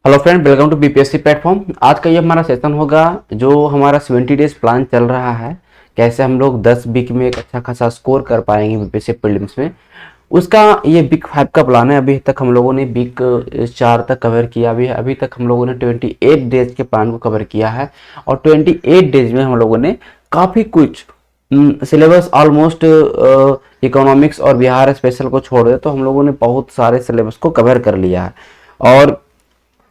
Hello friend, welcome to BPSC platform. आज का ये हमारा सेशन होगा जो हमारा 70 डेज प्लान चल रहा है। कैसे हम लोग 10 वीक में एक अच्छा खासा स्कोर कर पाएंगे बीपीएससी प्रीलिम्स में, उसका ये वीक 5 का प्लान है। अभी तक हम लोगों ने वीक 4 तक कवर किया भी है। अभी तक हम लोगों ने 28 डेज के प्लान को कवर किया है और 28 डेज में हम लोगों ने काफ़ी कुछ सिलेबस ऑलमोस्ट इकोनॉमिक्स और बिहार स्पेशल को छोड़ दे तो हम लोगों ने बहुत सारे सिलेबस को कवर कर लिया है। और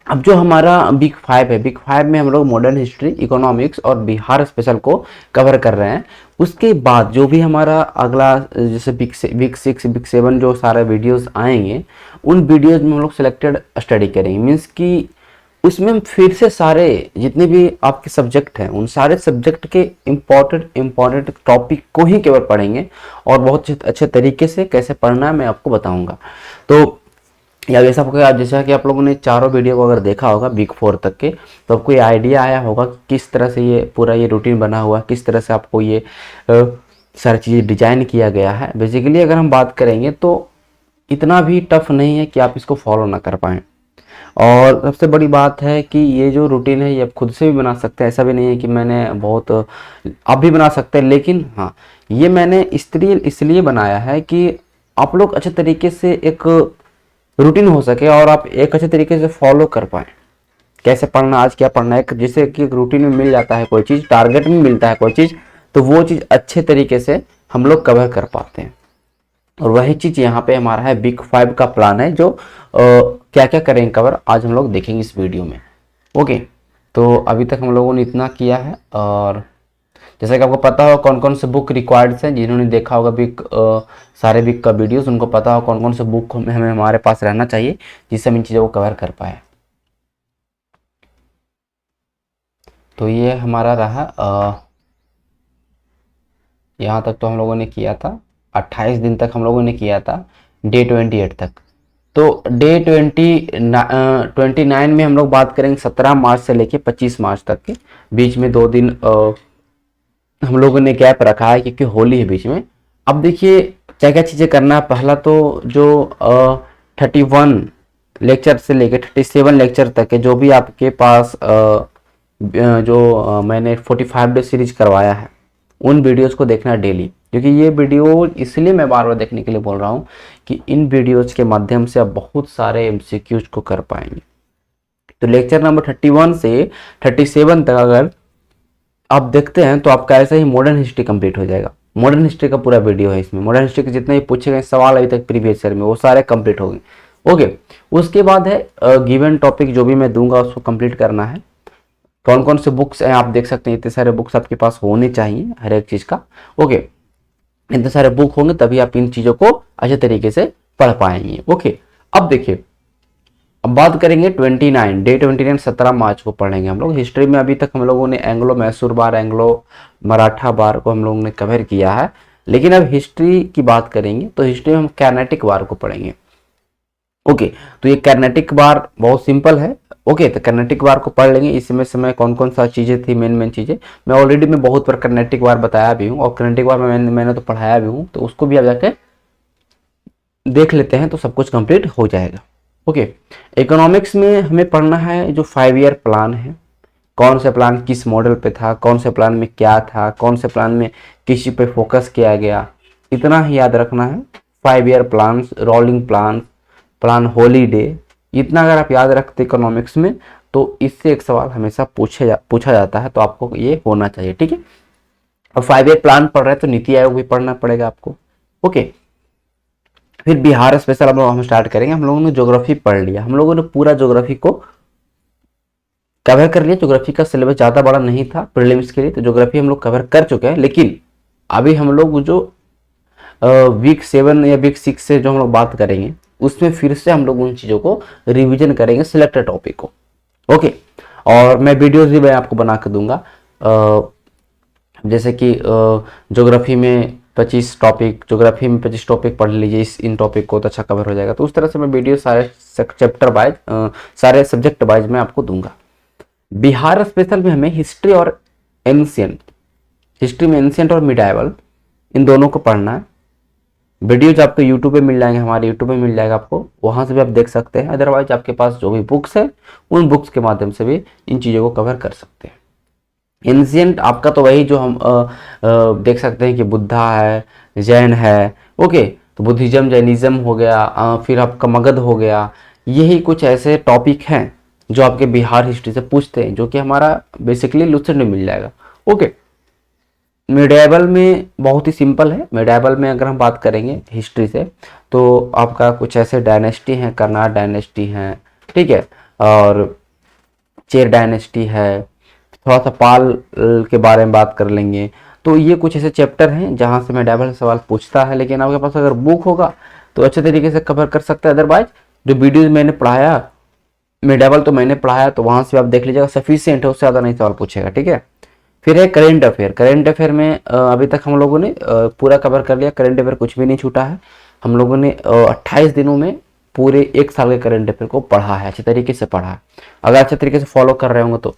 अब जो हमारा वीक 5 है, वीक 5 में हम लोग मॉडर्न हिस्ट्री, इकोनॉमिक्स और बिहार स्पेशल को कवर कर रहे हैं। उसके बाद जो भी हमारा अगला जैसे वीक 6 वीक 7 जो सारे वीडियोस आएंगे, उन वीडियोस में हम लोग सिलेक्टेड स्टडी करेंगे। मीन्स कि उसमें हम फिर से सारे जितने भी आपके सब्जेक्ट हैं उन सारे सब्जेक्ट के इम्पोर्टेंट टॉपिक को ही केवल पढ़ेंगे और बहुत अच्छे तरीके से कैसे पढ़ना है मैं आपको बताऊंगा। तो या वैसा होगा जैसा कि आप लोगों ने चारों वीडियो को अगर देखा होगा वीक 4 तक के, तो आपको ये आइडिया आया होगा कि किस तरह से ये पूरा ये रूटीन बना हुआ है, किस तरह से आपको ये सारी चीज़ें डिजाइन किया गया है। बेसिकली अगर हम बात करेंगे तो इतना भी टफ नहीं है कि आप इसको फॉलो ना कर पाएँ। और सबसे बड़ी बात है कि ये जो रूटीन है ये आप खुद से भी बना सकते हैं। ऐसा भी नहीं है कि मैंने बहुत, आप भी बना सकते हैं, लेकिन हाँ, ये मैंने इसलिए बनाया है कि आप लोग अच्छे तरीके से एक रूटीन हो सके और आप एक अच्छे तरीके से फॉलो कर पाए कैसे पढ़ना, आज क्या पढ़ना है। जैसे कि रूटीन में मिल जाता है कोई चीज़, टारगेट में मिलता है कोई चीज़, तो वो चीज़ अच्छे तरीके से हम लोग कवर कर पाते हैं। और वही चीज़ यहाँ पे हमारा है, वीक 5 का प्लान है जो क्या क्या करेंगे कवर, आज हम लोग देखेंगे इस वीडियो में। ओके, तो अभी तक हम लोगों ने इतना किया है। और जैसा कि आपको पता हो कौन कौन से बुक रिक्वायर्ड हैं, जिन्होंने देखा होगा वीक सारे वीक का वीडियोस, उनको पता हो कौन कौन से बुक हमें हमारे पास रहना चाहिए जिससे हम इन चीज़ों को कवर कर पाए। तो ये हमारा रहा, यहाँ तक तो हम लोगों ने किया था 28 दिन तक हम लोगों ने किया था, डे 28 तक। तो डे 29 में हम लोग बात करेंगे 17 मार्च से लेके 25 मार्च तक के। बीच में 2 दिन हम लोगों ने गैप रखा है क्योंकि होली है बीच में। अब देखिए क्या क्या चीज़ें करना है। पहला तो जो 31 लेक्चर से लेकर 37 लेक्चर तक के जो भी आपके पास मैंने 45 डे सीरीज करवाया है, उन वीडियोस को देखना डेली। क्योंकि ये वीडियो इसलिए मैं बार बार देखने के लिए बोल रहा हूँ कि इन वीडियोस के माध्यम से आप बहुत सारे एमसीक्यूज को कर पाएंगे। तो लेक्चर नंबर 31 से 37 तक अगर आप देखते हैं तो आपका ऐसा ही मॉडर्न हिस्ट्री कंप्लीट हो जाएगा। मॉडर्न हिस्ट्री का पूरा वीडियो है इसमें। मॉडर्न हिस्ट्री के जितने भी पूछे गए सवाल अभी तक प्रीवियस ईयर में, वो सारे कंप्लीट हो गए। ओके, उसके बाद है गिवन टॉपिक जो भी मैं दूंगा उसको कंप्लीट करना है। कौन कौन से बुक्स हैं आप देख सकते हैं, इतने सारे बुक्स आपके पास होने चाहिए हर एक चीज़ का। ओके, इतने सारे बुक होंगे तभी आप इन चीज़ों को अच्छे तरीके से पढ़ पाएंगे। ओके, अब देखिए, अब बात करेंगे 29 डे 29 17 मार्च को पढ़ेंगे हम लोग। हिस्ट्री में अभी तक हम लोगों ने एंग्लो मैसूर बार, एंग्लो मराठा बार को हम लोगों ने कवर किया है। लेकिन अब हिस्ट्री की बात करेंगे तो हिस्ट्री में हम कर्नाटिक वार को पढ़ेंगे। ओके, तो ये कर्नाटिक वार बहुत सिंपल है। ओके, तो कर्नाटिक वार को पढ़ लेंगे। इसमें समय कौन कौन सा चीज़ें थी, मेन चीज़ें मैं ऑलरेडी मैं बहुत बार कर्नाटिक वार बताया भी हूँ और कर्नाटिक वार में मैंने तो पढ़ाया भी हूँ, तो उसको भी आप जाके देख लेते हैं तो सब कुछ कंप्लीट हो जाएगा। ओके, इकोनॉमिक्स में हमें पढ़ना है जो 5 ईयर प्लान है, कौन से प्लान किस मॉडल पे था, कौन से प्लान में क्या था, कौन से प्लान में किसी पे फोकस किया गया, इतना ही याद रखना है। 5 year plan, rolling plan, plan holiday, इतना अगर आप याद रखते इकोनॉमिक्स में तो इससे एक सवाल हमेशा पूछा जाता है, तो आपको ये होना चाहिए। ठीक है, और 5 ईयर प्लान पढ़ रहे हैं तो नीति आयोग भी पढ़ना पड़ेगा आपको। ओके, फिर बिहार स्पेशल हम स्टार्ट करेंगे। हम लोगों ने ज्योग्राफी पढ़ लिया, हम लोगों ने पूरा ज्योग्राफी को कवर कर लिया। ज्योग्राफी का सिलेबस ज़्यादा बड़ा नहीं था प्रीलिम्स के लिए, तो ज्योग्राफी हम लोग कवर कर चुके हैं। लेकिन अभी हम लोग जो वीक 7 या वीक 6 से जो हम लोग बात करेंगे उसमें फिर से हम लोग उन चीज़ों को रिविजन करेंगे, सिलेक्टेड टॉपिक को। ओके, और मैं वीडियोज भी मैं आपको बना के दूंगा। जैसे कि ज्योग्राफी में 25 टॉपिक, ज्योग्राफी में 25 टॉपिक पढ़ लीजिए, इन टॉपिक को तो अच्छा कवर हो जाएगा। तो उस तरह से मैं वीडियो सारे चैप्टर वाइज, सारे सब्जेक्ट वाइज मैं आपको दूंगा। बिहार स्पेशल में हमें हिस्ट्री और एंशियंट, हिस्ट्री में एंशियंट और मिडाइवल इन दोनों को पढ़ना है। वीडियोज आपको यूट्यूब पे मिल जाएंगे, हमारे यूट्यूब पे मिल जाएगा आपको, वहाँ से भी आप देख सकते हैं। अदरवाइज आपके पास जो भी बुक्स है उन बुक्स के माध्यम से भी इन चीज़ों को कवर कर सकते हैं। एंशियंट आपका तो वही जो हम देख सकते हैं कि बुद्धा है, जैन है, ओके, तो बुद्धिज्म जैनिज्म हो गया, फिर आपका मगध हो गया। यही कुछ ऐसे टॉपिक हैं जो आपके बिहार हिस्ट्री से पूछते हैं, जो कि हमारा बेसिकली लुसेंट में मिल जाएगा। ओके, मिडिएवल में बहुत ही सिंपल है। मिडिएवल में अगर हम बात करेंगे हिस्ट्री से, तो आपका कुछ ऐसे डायनेस्टी हैं, कर्नाड डायनेस्टी हैं, ठीक है, और चेर डायनेस्टी है, थोड़ा सा पाल के बारे में बात कर लेंगे। तो ये कुछ ऐसे चैप्टर हैं जहाँ से मिडिएवल सवाल पूछता है, लेकिन आपके पास अगर बुक होगा तो अच्छे तरीके से कवर कर सकते हैं। अदरवाइज जो वीडियोज मैंने पढ़ाया, मिडिएवल तो मैंने पढ़ाया, तो वहाँ से आप देख लीजिएगा, सफिशिएंट है, उससे ज़्यादा नहीं सवाल पूछेगा, ठीक है। फिर है करेंट अफेयर। करेंट अफेयर में अभी तक हम लोगों ने पूरा कवर कर लिया। करेंट अफेयर कुछ भी नहीं छूटा है। हम लोगों ने 28 दिनों में पूरे 1 साल के करेंट अफेयर को पढ़ा है, अच्छे तरीके से पढ़ा है। अगर अच्छे तरीके से फॉलो कर रहे होंगे तो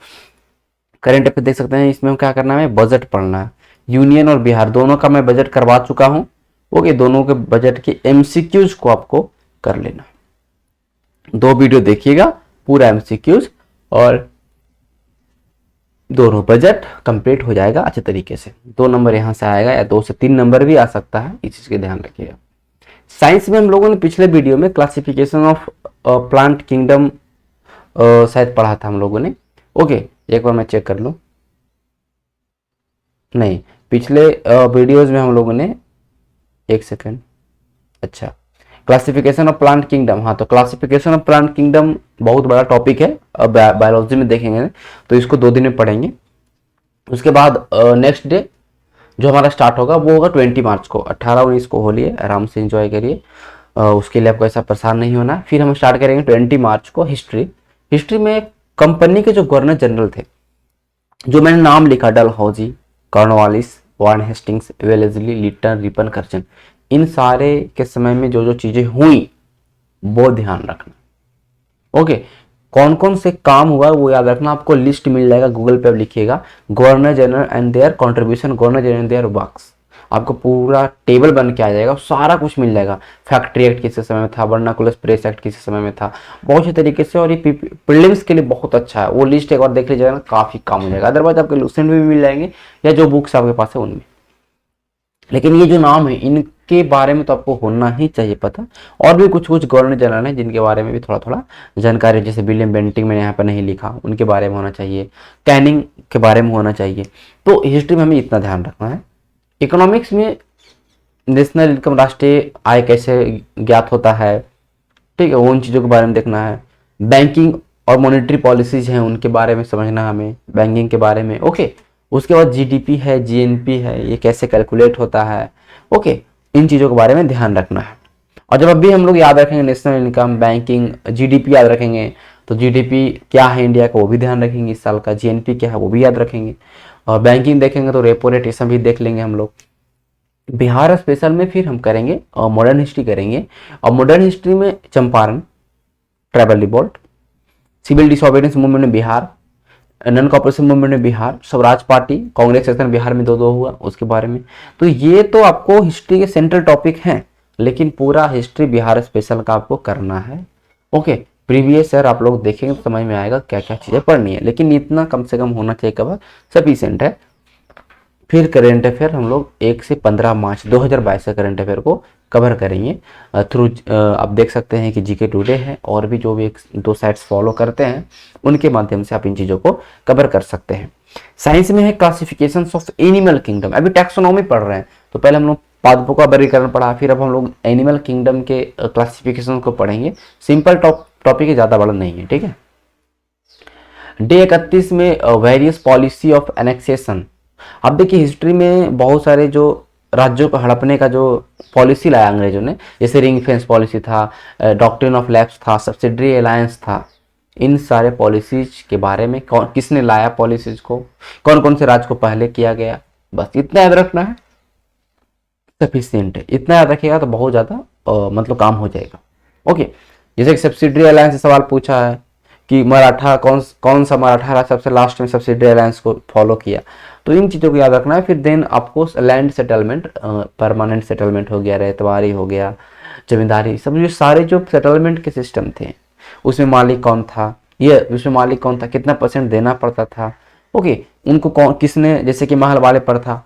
करेंट अफेयर देख सकते हैं। इसमें हम क्या करना है, बजट पढ़ना है। यूनियन और बिहार दोनों का मैं बजट करवा चुका हूँ। ओके, दोनों के बजट के एमसीक्यूज को आपको कर लेना है। 2 वीडियो देखिएगा, पूरा एमसीक्यूज, और दोनों बजट कंप्लीट हो जाएगा अच्छे तरीके से। 2 नंबर यहाँ से आएगा, या 2 से 3 नंबर भी आ सकता है, इस चीज़ का ध्यान रखिएगा। साइंस में हम लोगों ने पिछले वीडियो में क्लासिफिकेशन ऑफ प्लांट किंगडम शायद पढ़ा था हम लोगों ने। ओके, एक बार मैं चेक कर लूँ। नहीं, पिछले वीडियोज में हम लोगों ने, एक सेकेंड, अच्छा, क्लासिफिकेशन ऑफ प्लांट किंगडम। हाँ, तो क्लासिफिकेशन ऑफ प्लांट किंगडम बहुत बड़ा टॉपिक है, बायोलॉजी में देखेंगे, तो इसको 2 दिन में पढ़ेंगे। उसके बाद नेक्स्ट डे जो हमारा स्टार्ट होगा वो होगा 20 मार्च को। 18-19 को होली है, आराम से एंजॉय करिए, उसके लिए आपको ऐसा परेशान नहीं होना। फिर हम स्टार्ट करेंगे 20 मार्च को हिस्ट्री। हिस्ट्री में कंपनी के जो गवर्नर जनरल थे, जो मैंने नाम लिखा, Dalhousie, Cornwallis, Warren Hastings, Wellesley, Lytton, Ripon, Curzon, इन सारे के समय में जो जो चीजें हुई वो ध्यान रखना। ओके, कौन कौन से काम हुआ वो याद रखना। आपको लिस्ट मिल जाएगा, गूगल पे आप लिखिएगा governor general and there contribution, governor general and there works, आपको पूरा टेबल बन के आ जाएगा, सारा कुछ मिल जाएगा। फैक्ट्री एक्ट किस समय में था, वर्नाकुलर प्रेस एक्ट किस समय में था, बहुत अच्छे तरीके से। और ये प्रीलिम्स के लिए बहुत अच्छा है, वो लिस्ट एक बार देख लीजिएगा ना, काफी काम हो जाएगा। अदरवाइज आपके लुसेंट में भी मिल जाएंगे, या जो बुक्स आपके पास है उनमें। लेकिन ये जो नाम है इनके बारे में तो आपको होना ही चाहिए पता। और भी कुछ कुछ गवर्नर जनरल हैं जिनके बारे में भी थोड़ा थोड़ा जानकारी, जैसे विलियम बेंटिंग मैंने यहाँ पर नहीं लिखा, उनके बारे में होना चाहिए, कैनिंग के बारे में होना चाहिए। तो हिस्ट्री में हमें इतना ध्यान रखना है। इकोनॉमिक्स में नेशनल इनकम, राष्ट्रीय आय कैसे ज्ञात होता है, ठीक है, उन चीज़ों के बारे में देखना है। बैंकिंग और मॉनेटरी पॉलिसीज हैं, उनके बारे में समझना है हमें, बैंकिंग के बारे में। ओके, उसके बाद जीडीपी है, जीएनपी है, ये कैसे कैलकुलेट होता है। ओके, इन चीज़ों के बारे में ध्यान रखना है। और जब अभी हम लोग याद रखेंगे नेशनल इनकम, बैंकिंग, जीडीपी याद रखेंगे, तो जीडीपी क्या है इंडिया का वो भी ध्यान रखेंगे इस साल का, जीएनपी क्या है वो भी याद रखेंगे, और बैंकिंग देखेंगे तो रेपो रेट ये सब भी देख लेंगे हम लोग। बिहार स्पेशल में फिर हम करेंगे और मॉडर्न हिस्ट्री करेंगे। और मॉडर्न हिस्ट्री में Champaran, tribal revolt, civil disobedience movement में बिहार, नॉन कॉपरेशन मूवमेंट में बिहार, स्वराज पार्टी, कांग्रेस सेक्शन बिहार में 2-2 हुआ उसके बारे में। तो ये तो आपको हिस्ट्री के सेंट्रल टॉपिक हैं, लेकिन पूरा हिस्ट्री बिहार स्पेशल का आपको करना है। ओके, प्रीवियस ईयर आप लोग देखेंगे तो समझ में आएगा क्या क्या चीज़ें पढ़नी है, लेकिन इतना कम से कम होना चाहिए कवर, सफिशिएंट है। फिर करेंट अफेयर हम लोग 1 से 15 मार्च 2022 से करेंट अफेयर को कवर करेंगे थ्रू, आप देख सकते हैं कि जीके टुडे है, और भी जो भी 1-2 साइट्स फॉलो करते हैं उनके माध्यम से आप इन चीज़ों को कवर कर सकते हैं। साइंस में है क्लासिफिकेशन ऑफ एनिमल किंगडम। अभी टैक्सोनॉमी पढ़ रहे हैं, तो पहले हम लोग पादपों का वर्गीकरण पढ़ा, फिर अब हम लोग एनिमल किंगडम के क्लासिफिकेशन को पढ़ेंगे। सिंपल टॉपिक है, ज़्यादा बड़ा नहीं है, ठीक है। डे 31 में वेरियस पॉलिसी ऑफ एनेक्सेशन। अब देखिए हिस्ट्री में बहुत सारे जो राज्यों को हड़पने का जो पॉलिसी लाया अंग्रेजों ने, जैसे रिंग फेंस पॉलिसी था, डॉक्ट्रिन ऑफ लैप्स था, सब्सिडरी अलायंस था, इन सारे पॉलिसीज के बारे में किसने लाया पॉलिसीज को, कौन कौन से राज्य को पहले किया गया, बस इतना याद रखना है, सफिशिएंट है। इतना याद रखिएगा तो बहुत ज़्यादा मतलब काम हो जाएगा। ओके, जैसे कि सब्सिडरी अलायंस से सवाल पूछा है, कि मराठा कौन सा मराठा राज सबसे लास्ट में सब्सिडी अलायंस को फॉलो किया। तो इन चीज़ों को याद रखना है। फिर देन आपको लैंड सेटलमेंट, परमानेंट सेटलमेंट हो गया, रेतवारी हो गया, जमींदारी, सब ये सारे जो सेटलमेंट के सिस्टम थे उसमें मालिक कौन था, ये उसमें मालिक कौन था, कितना परसेंट देना पड़ता था, ओके, उनको कौन किसने, जैसे कि महल वाले पर था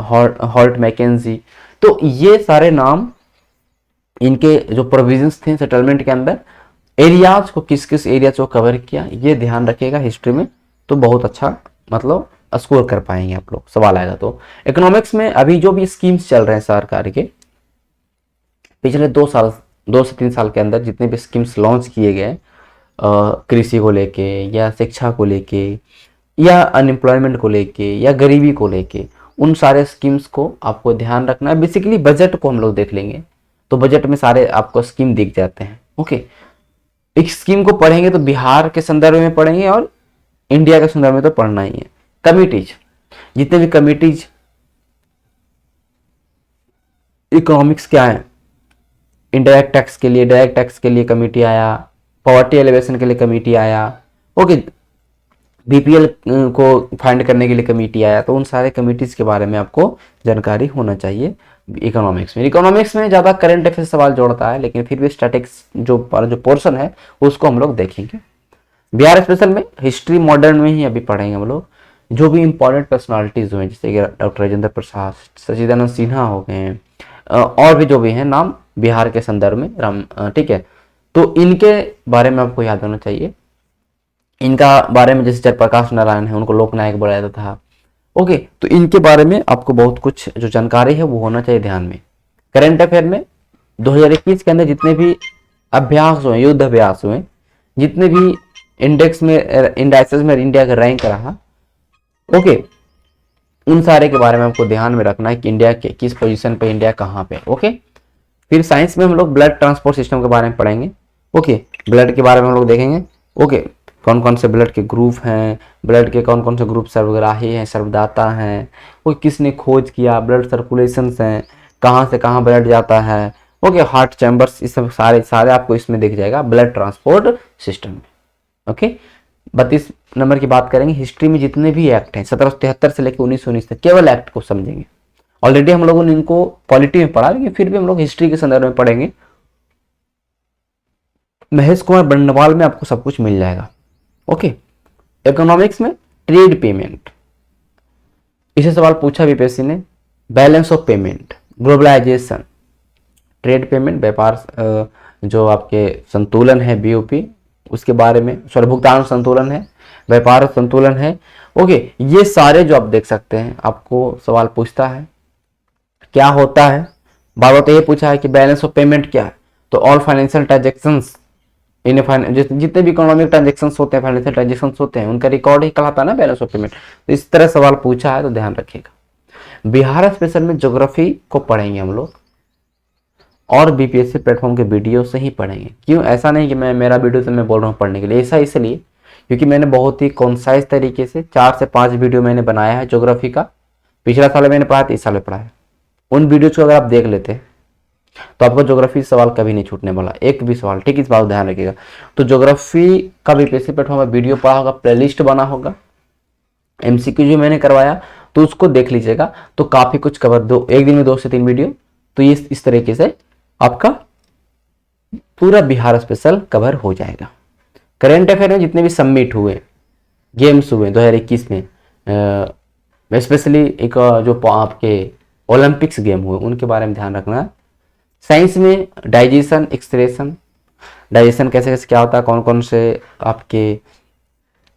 हॉल्ट मैकेंजी। तो ये सारे नाम, इनके जो प्रोविजंस थे सेटलमेंट के अंदर, एरियाज को किस किस एरियाज को कवर किया, ये ध्यान रखिएगा हिस्ट्री में, तो बहुत अच्छा मतलब स्कोर कर पाएंगे आप लोग, सवाल आएगा तो। इकोनॉमिक्स में अभी जो भी स्कीम्स चल रहे हैं सरकार के, पिछले 2 से 3 साल के अंदर जितने भी स्कीम्स लॉन्च किए गए कृषि को लेके या शिक्षा को लेके या अनएम्प्लॉयमेंट को लेके या गरीबी को लेके, उन सारे स्कीम्स को आपको ध्यान रखना है। बेसिकली बजट को हम लोग देख लेंगे तो बजट में सारे आपको स्कीम दिख जाते हैं, ओके। एक स्कीम को पढ़ेंगे तो बिहार के संदर्भ में पढ़ेंगे और इंडिया के संदर्भ में तो पढ़ना ही है। कमिटीज, जितने भी कमिटीज इकोनॉमिक्स क्या है, इनडायरेक्ट टैक्स के लिए, डायरेक्ट टैक्स के लिए कमिटी आया, पॉवर्टी एलिवेशन के लिए कमिटी आया, ओके, बीपीएल को फाइंड करने के लिए कमेटी आया। तो उन सारे कमिटीज के बारे में आपको जानकारी होना चाहिए इकोनॉमिक्स में। इकोनॉमिक्स में ज़्यादा करंट अफेयर सवाल जोड़ता है, लेकिन फिर भी स्टैटिक्स जो पोर्शन है उसको हम लोग देखेंगे। बिहार स्पेशल में हिस्ट्री मॉडर्न में ही अभी पढ़ेंगे हम लोग, जो भी इंपॉर्टेंट पर्सनालिटीज हुए, जैसे कि डॉक्टर राजेंद्र प्रसाद, सचिदानंद सिन्हा हो गए हैं, और भी जो भी हैं नाम बिहार के संदर्भ में, राम, ठीक है। तो इनके बारे में आपको याद होना चाहिए। इनका बारे में जैसे जयप्रकाश नारायण है, उनको लोकनायक बनाया था, ओके। तो इनके बारे में आपको बहुत कुछ जो जानकारी है वो होना चाहिए ध्यान में। करंट अफेयर में 2021 के अंदर जितने भी अभ्यास हुए, युद्ध अभ्यास हुए, जितने भी इंडेक्स में, इंडाइसेस में इंडिया का रैंक रहा, ओके, उन सारे के बारे में आपको ध्यान में रखना है कि इंडिया के किस पोजीशन पे, इंडिया कहाँ पे, ओके। फिर साइंस में हम लोग ब्लड ट्रांसपोर्ट सिस्टम के बारे में पढ़ेंगे, ओके। ब्लड के बारे में हम लोग देखेंगे, ओके, कौन कौन से ब्लड के ग्रुप हैं, ब्लड के कौन कौन से ग्रुप सर्वग्राही हैं, सर्वदाता हैं, वो किसने खोज किया, ब्लड सर्कुलेशंस हैं, कहाँ से कहाँ ब्लड जाता है, ओके, हार्ट चैम्बर्स, इस सब सारे आपको इसमें दिख जाएगा ब्लड ट्रांसपोर्ट सिस्टम में, ओके। 32 नंबर की बात करेंगे, हिस्ट्री में जितने भी एक्ट हैं 1773 से लेकर 1919 तक, केवल एक्ट को समझेंगे। ऑलरेडी हम लोगों ने इनको पॉलिटी में पढ़ा, लेकिन फिर भी हम लोग हिस्ट्री के संदर्भ में पढ़ेंगे। महेश कुमार बंडवाल में आपको सब कुछ मिल जाएगा, ओके। इकोनॉमिक्स में ट्रेड पेमेंट, इसे सवाल पूछा बीपीएससी ने। Balance of payment, globalization, trade payment, व्यापार जो आपके संतुलन है बीओपी, उसके बारे में, सॉरी भुगतान संतुलन है, व्यापार संतुलन है, ओके। ये सारे जो आप देख सकते हैं, आपको सवाल पूछता है क्या होता है। बार बार तो ये पूछा है कि बैलेंस ऑफ पेमेंट क्या है, तो ऑल फाइनेंशियल ट्रांजेक्शंस, जितने भी इकोनॉमिक ट्रांजेक्शंस होते हैं, फाइनेंशियल ट्रांजेक्शंस होते हैं, उनका रिकॉर्ड ही कहलाता है ना बैलेंस ऑफ पेमेंट। तो इस तरह सवाल पूछा है तो ध्यान रखिएगा। बिहार स्पेशल में ज्योग्राफी को पढ़ेंगे हम लोग, और बीपीएससी प्लेटफॉर्म के वीडियो से ही पढ़ेंगे। क्यों, ऐसा नहीं कि मेरा वीडियो से मैं बोल रहा हूँ पढ़ने के लिए, ऐसा इसलिए क्योंकि मैंने बहुत ही कॉन्साइज तरीके से 4 से 5 वीडियो मैंने बनाया है ज्योग्राफी का। पिछला साल मैंने पढ़ा था, इस साल में पढ़ा है। उन वीडियोज को अगर आप देख लेते हैं तो आपको ज्योग्राफी सवाल कभी नहीं छूटने वाला, एक भी सवाल, ठीक, इस बात ध्यान रखिएगा। तो ज्योग्राफी का बीपीएससी प्लेटफॉर्म में वीडियो पढ़ा होगा, प्लेलिस्ट बना होगा, एमसीक्यू जो मैंने करवाया तो उसको देख लीजिएगा, तो काफी कुछ कवर, एक दिन में 2 से 3 वीडियो, तो ये इस तरीके से आपका पूरा बिहार स्पेशल कवर हो जाएगा। करंट अफेयर में जितने भी सबमिट हुए, गेम्स हुए 2021 में, स्पेशली एक जो आपके ओलंपिक्स गेम हुए, उनके बारे में ध्यान रखना है। साइंस में डाइजेशन, एक्सक्रेशन, डाइजेशन कैसे कैसे क्या होता है, कौन कौन से आपके,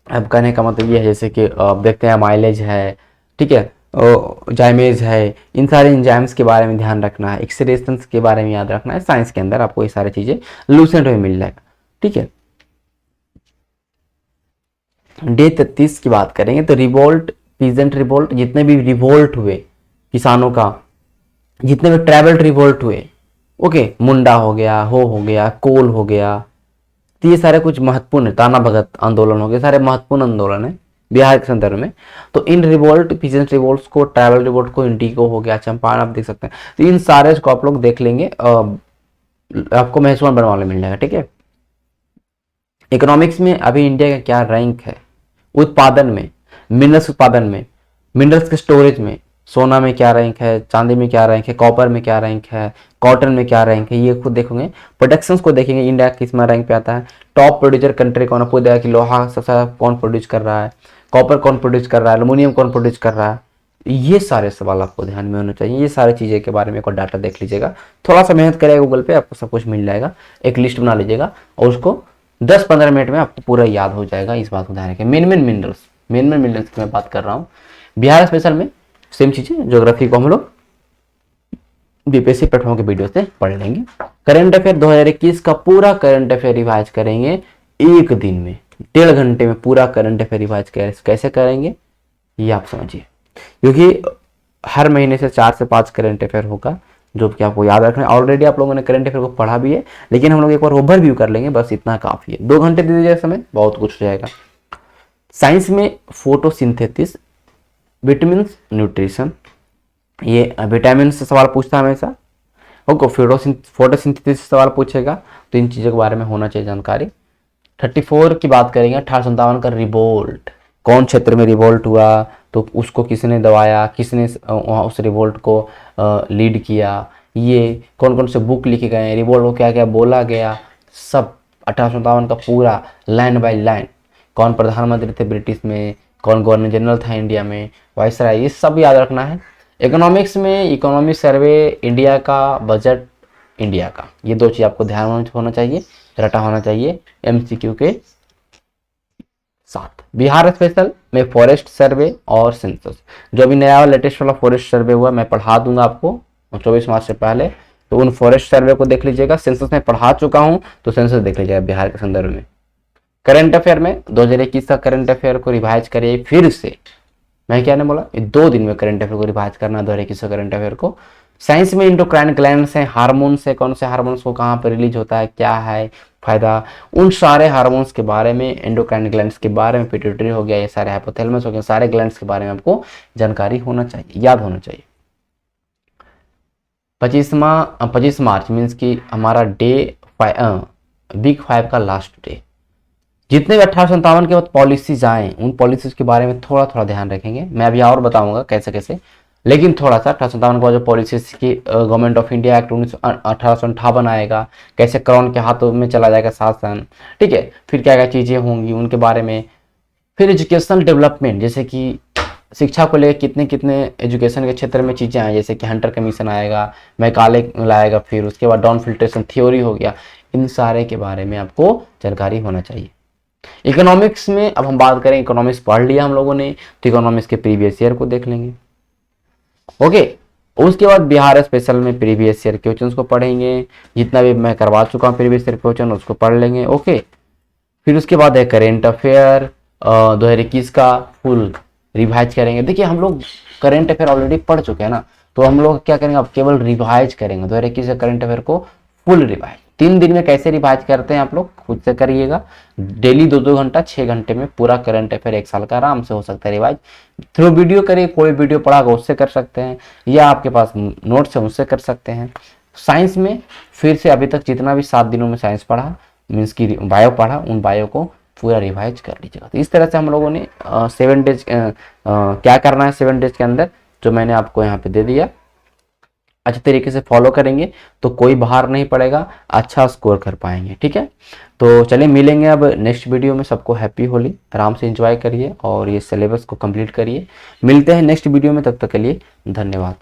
अब कहने का मतलब ये है जैसे कि आप देखते हैं माइलेज है, ठीक है, जाइमेज है, इन सारे एंजाइम्स के बारे में ध्यान रखना है, एक्सक्रेशन के बारे में याद रखना है। साइंस के अंदर आपको ये सारी चीजें लूसेंट में मिल जाएगा, ठीक है। डे 33 की बात करेंगे तो रिवोल्ट, पीजेंट रिवोल्ट, जितने भी रिवोल्ट हुए किसानों का, जितने भी ट्राइबल रिवोल्ट हुए, ओके, मुंडा हो गया, हो गया, कोल हो गया, तो ये सारे कुछ महत्वपूर्ण, ताना भगत आंदोलन हो गए, सारे महत्वपूर्ण आंदोलन है बिहार के संदर्भ में। तो इन रिवोल्ट, पीजेंट रिवोल्ट को, ट्राइबल रिवोल्ट को, इंडिगो हो गया, चंपारण, आप देख सकते हैं। तो इन सारे को आप लोग देख लेंगे, आपको महसूस बनवाने मिल जाएगा, ठीक है। इकोनॉमिक्स में अभी इंडिया का क्या रैंक है उत्पादन में, मिनरल्स उत्पादन में, मिनरल्स के स्टोरेज में, सोना में क्या रैंक है, चांदी में क्या रैंक है, कॉपर में क्या रैंक है, कॉटन में क्या रैंक है, ये खुद देखोगे। प्रोडक्शंस को देखेंगे इंडिया किस में रैंक पे आता है, टॉप प्रोड्यूसर कंट्री कौन है, आपको देगा कि लोहा सबसे ज़्यादा कौन प्रोड्यूस कर रहा है, कॉपर कौन प्रोड्यूस कर रहा है, एलुमिनियम कौन प्रोड्यूस कर रहा है। ये सारे सवाल आपको ध्यान में होना चाहिए। ये सारी चीज़ें के बारे में एक डाटा देख लीजिएगा, थोड़ा सा मेहनत करेगा गूगल पे, आपको सब कुछ मिल जाएगा। एक लिस्ट बना लीजिएगा और उसको 10-15 मिनट में आपको पूरा याद हो जाएगा। इस बात को ध्यान रखें। मेन मिनरल्स की मैं बात कर रहा हूँ। बिहार स्पेशल में सेम चीज़ें, ज्योग्राफी को हम लोग बीपीएससी प्लेटफॉर्म के वीडियो से पढ़ लेंगे। करंट अफेयर 2021 का पूरा करंट अफेयर रिवाइज करेंगे एक दिन में, 1.5 घंटे में पूरा करंट अफेयर रिवाइज कैसे करेंगे ये आप समझिए, क्योंकि हर महीने से 4 से 5 करंट अफेयर होगा जो कि आपको याद रखना है। ऑलरेडी आप लोगों ने करंट अफेयर को पढ़ा भी है, लेकिन हम लोग एक बार ओवरव्यू कर लेंगे, बस इतना काफी है। 2 घंटे दे दीजिए समय, बहुत कुछ हो जाएगा। साइंस में फोटोसिंथेसिस, विटामिन न्यूट्रिशन, ये विटामिन से सवाल पूछता है हमेशा, ओके। फोटोसिंथेसिस से सवाल पूछेगा, तो इन चीज़ों के बारे में होना चाहिए जानकारी। 34 की बात करेंगे, 1857 का रिवोल्ट, कौन क्षेत्र में रिवोल्ट हुआ, तो उसको किसने दबाया, किसने उस रिवोल्ट को लीड किया, ये कौन कौन से बुक लिखे गए हैं, रिवोल्ट को क्या क्या बोला गया, सब 1857 का पूरा लाइन बाय लाइन। कौन प्रधानमंत्री थे ब्रिटिश में, कौन गवर्नर जनरल था इंडिया में, वायसराय, ये सब याद रखना है। इकोनॉमिक्स में इकोनॉमिक सर्वे इंडिया का, बजट इंडिया का, ये 2 चीज़ आपको ध्यान में होना चाहिए, रटा होना चाहिए एमसीक्यू के साथ। बिहार स्पेशल में फॉरेस्ट सर्वे और सेंसस, जो अभी नया लेटेस्ट वाला फॉरेस्ट सर्वे हुआ मैं पढ़ा दूंगा आपको 24 मार्च से पहले, तो उन फॉरेस्ट सर्वे को देख लीजिएगा। सेंसस में पढ़ा चुका हूं, तो सेंसस देख लीजिएगा बिहार के संदर्भ में। करंट अफेयर में 2021 का करंट अफेयर को रिवाइज करिए फिर से। मैं क्या ने बोला, 2 दिन में करंट अफेयर को रिवाइज करना, 2021 का करंट अफेयर को। साइंस में इंडोक्राइन ग्लैंड्स हैं, हार्मोन्स है, कौन से हार्मोन्स को कहाँ पर रिलीज होता है, क्या है फायदा, उन सारे हार्मोन्स के बारे में, एंडोक्राइन ग्लैंड्स के बारे में, पिट्यूटरी हो गया, ये सारे हाइपोथैलेमस हो गया, सारे ग्लैंड्स के बारे में आपको जानकारी होना चाहिए, याद होना चाहिए। 25 मार्च मीन्स कि हमारा वीक 5 का लास्ट डे। जितने भी 1857 के बाद पॉलिसीज आए, उन पॉलिसीज के बारे में थोड़ा थोड़ा ध्यान रखेंगे। मैं अभी और बताऊंगा कैसे कैसे, लेकिन थोड़ा सा 1857 के बाद जो पॉलिसीज की गवर्नमेंट ऑफ इंडिया एक्ट 1858 आएगा, कैसे क्राउन के हाथों में चला जाएगा शासन, ठीक है। फिर क्या क्या चीज़ें होंगी उनके बारे में। फिर एजुकेशनल डेवलपमेंट, जैसे कि शिक्षा को लेकर कितने कितने एजुकेशन के क्षेत्र में चीज़ें आई, जैसे कि हंटर कमीशन आएगा, मैकाले लाएगा, फिर उसके बाद डाउन फिल्ट्रेशन थ्योरी हो गया, इन सारे के बारे में आपको जानकारी होना चाहिए। इकोनॉमिक्स में अब हम बात करें, इकोनॉमिक्स पढ़ लिया हम लोगों ने, तो इकोनॉमिक्स के प्रीवियस ईयर को देख लेंगे, ओके। उसके बाद बिहार स्पेशल में प्रीवियस ईयर क्वेश्चंस को पढ़ेंगे, जितना भी मैं करवा चुका हूँ प्रीवियस ईयर क्वेश्चन उसको पढ़ लेंगे, ओके। फिर उसके बाद है करेंट अफेयर 2021 का फुल रिवाइज करेंगे। देखिए हम लोग करेंट अफेयर ऑलरेडी पढ़ चुके हैं ना, तो हम लोग क्या करेंगे, अब केवल रिवाइज करेंगे 2021 के करंट अफेयर को फुल रिवाइज। 3 दिन में कैसे रिवाइज करते हैं आप लोग खुद से करिएगा। डेली 2-2 घंटा, 6 घंटे में पूरा करंट अफेयर 1 साल का आराम से हो सकता है रिवाइज। थ्रू वीडियो करिए, कोई वीडियो पढ़ा उससे कर सकते हैं, या आपके पास नोट्स है उससे कर सकते हैं। साइंस में फिर से अभी तक जितना भी 7 दिनों में साइंस पढ़ा, मीन्स की बायो पढ़ा, उन बायो को पूरा रिवाइज कर लीजिएगा। तो इस तरह से हम लोगों ने 7 डेज क्या करना है 7 डेज के अंदर, जो मैंने आपको यहाँ पे दे दिया, अच्छे तरीके से फॉलो करेंगे तो कोई बाहर नहीं पड़ेगा, अच्छा स्कोर कर पाएंगे, ठीक है। तो चलिए मिलेंगे अब नेक्स्ट वीडियो में। सबको हैप्पी होली, आराम से एंजॉय करिए और ये सिलेबस को कंप्लीट करिए। मिलते हैं नेक्स्ट वीडियो में, तब तक के लिए धन्यवाद।